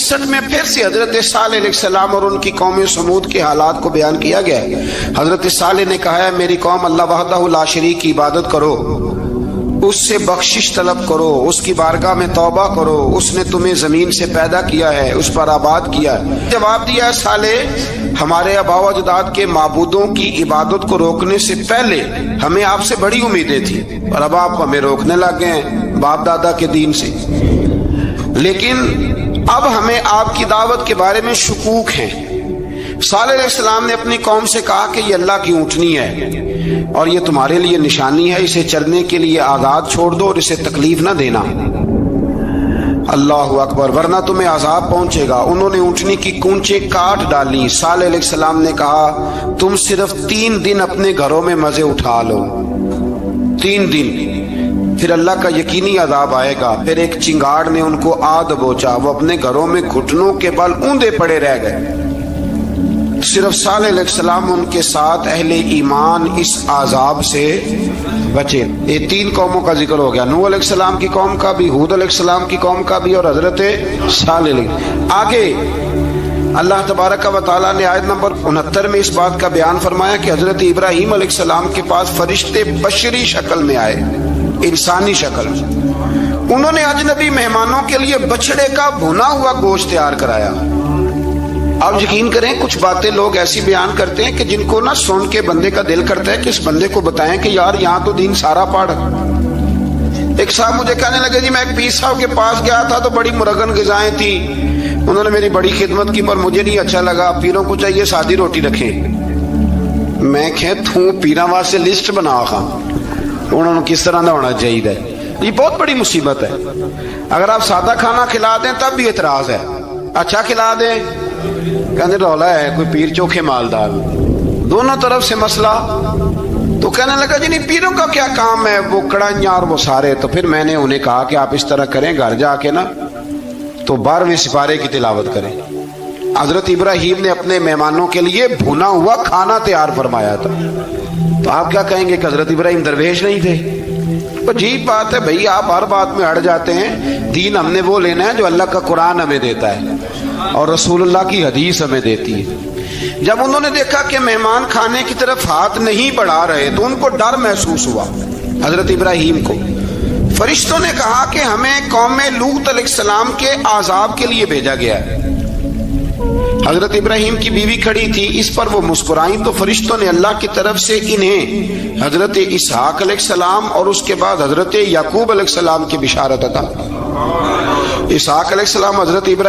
61 में फिर से हजरत सालेह अलैहिस्सलाम और उनकी कौम समूद के हालात को बयान किया गया है। हजरत सालेह ने कहा है, मेरी कौम अल्लाह वहदहु ला शरीक की इबादत करो, उससे बख्शिश तलब करो, उसकी बारगाह में तौबा करो, उसने तुम्हें जमीन से पैदा किया है, उस पर आबाद किया है। जवाब दिया है सालेह, हमारे आबाओ अजदाद के माबूदों की इबादत को रोकने से पहले हमें आपसे बड़ी उम्मीदें थी, और अब आप हमें रोकने लग गए हैं बाप दादा के दीन से। लेकिन अब हमें आपकी दावत के बारे में शुकूक है। सालेह अलैहिस्सलाम ने अपनी कौम से कहा कि ये अल्लाह की ऊँटनी है और ये तुम्हारे लिए निशानी है, इसे चरने के लिए आजाद छोड़ दो और इसे तकलीफ ना देना। अल्लाह अकबर, वरना तुम्हें अजाब पहुंचेगा। उन्होंने ऊँटनी की कूंचे काट डाली। सालेह अलैहिस्सलाम ने कहा, तुम सिर्फ 3 दिन अपने घरों में मजे उठा लो, 3 दिन, फिर अल्लाह का यकीनी अजाब आएगा। फिर एक चिंगाड़ ने उनको आ दबोचा, वो अपने घरों में घुटनों के बल ऊंधे पड़े रह गए। सिर्फ सालेह अलैहिस्सलाम उनके साथ अहले ईमान इस आजाब से बचे। ये 3 कौमों का जिक्र हो गया, नूह अलैहिस्सलाम की कौम का भी, हूद अलैहिस्सलाम की कौम का भी, और हजरत सालेह। आगे अल्लाह तबारक व तआला ने आयत नंबर 69 में इस बात का बयान फरमाया कि हजरत इब्राहीम अलैहिस्सलाम के पास फरिश्ते बशरी शक्ल में आए, इंसानी शक्ल। उन्होंने अजनबी मेहमानों के लिए बछड़े का भुना हुआ गोश्त तैयार कराया। अब यकीन करें, कुछ बातें लोग ऐसी बयान करते हैं कि जिनको ना सुन के बंदे का दिल करता है कि इस बंदे को बताएं कि यार यहाँ तो दीन सारा पढ़। एक साहब मुझे कहने लगे, जी मैं एक पीर साहब के पास गया था तो बड़ी मुरगन गिजाएं थी, उन्होंने मेरी बड़ी खिदमत की पर मुझे नहीं अच्छा लगा, पीरों को चाहिए सादी रोटी रखें। मैं कह तू पीरा वास्ते लिस्ट बना खा, उन्होंने किस तरह का होना चाहिए। ये बहुत बड़ी मुसीबत है। अगर आप सादा खाना खिला दें तब भी एतराज है, अच्छा खिला दें कहने रौला है, कोई पीर चोखे मालदार, दोनों तरफ से मसला। तो कहने लगा, जी नहीं पीरों का क्या काम है, वो कड़ाइयाँ और वो सारे। तो फिर मैंने उन्हें कहा कि आप इस तरह करें, घर जाके ना तो 12वें सिपारे की तिलावत करें। हजरत इब्राहीम ने अपने मेहमानों के लिए भुना हुआ खाना तैयार फरमाया था। तो आप क्या कहेंगे कि हजरत इब्राहीम दरवेश नहीं थे? अजीब बात है भाई, आप हर बात में अड़ जाते हैं। दीन हमने वो लेना है जो अल्लाह का कुरान हमें देता है और रसूलुल्लाह की हदीस हमें देती है। जब उन्होंने देखा कि मेहमान खाने की तरफ हाथ नहीं बढ़ा रहे तो उनको डर महसूस हुआ। हजरत इब्राहीम को फरिश्तों ने कहा कि हमें कौम लूत अलैहिस्सलाम के आजाब के लिए भेजा गया है। हजरत इब्राहीम की बीवी खड़ी थी, इस पर वो मुस्कुराई तो फरिश्तों ने अल्लाह की तरफ से इन्हें हजरत इसहाक अलैहिस्सलाम और उसके बाद हजरत याकूब अलैहिस्सलाम की बिशारत अता। इसहाक अलैहिस्सलाम हजरत इब्राहीम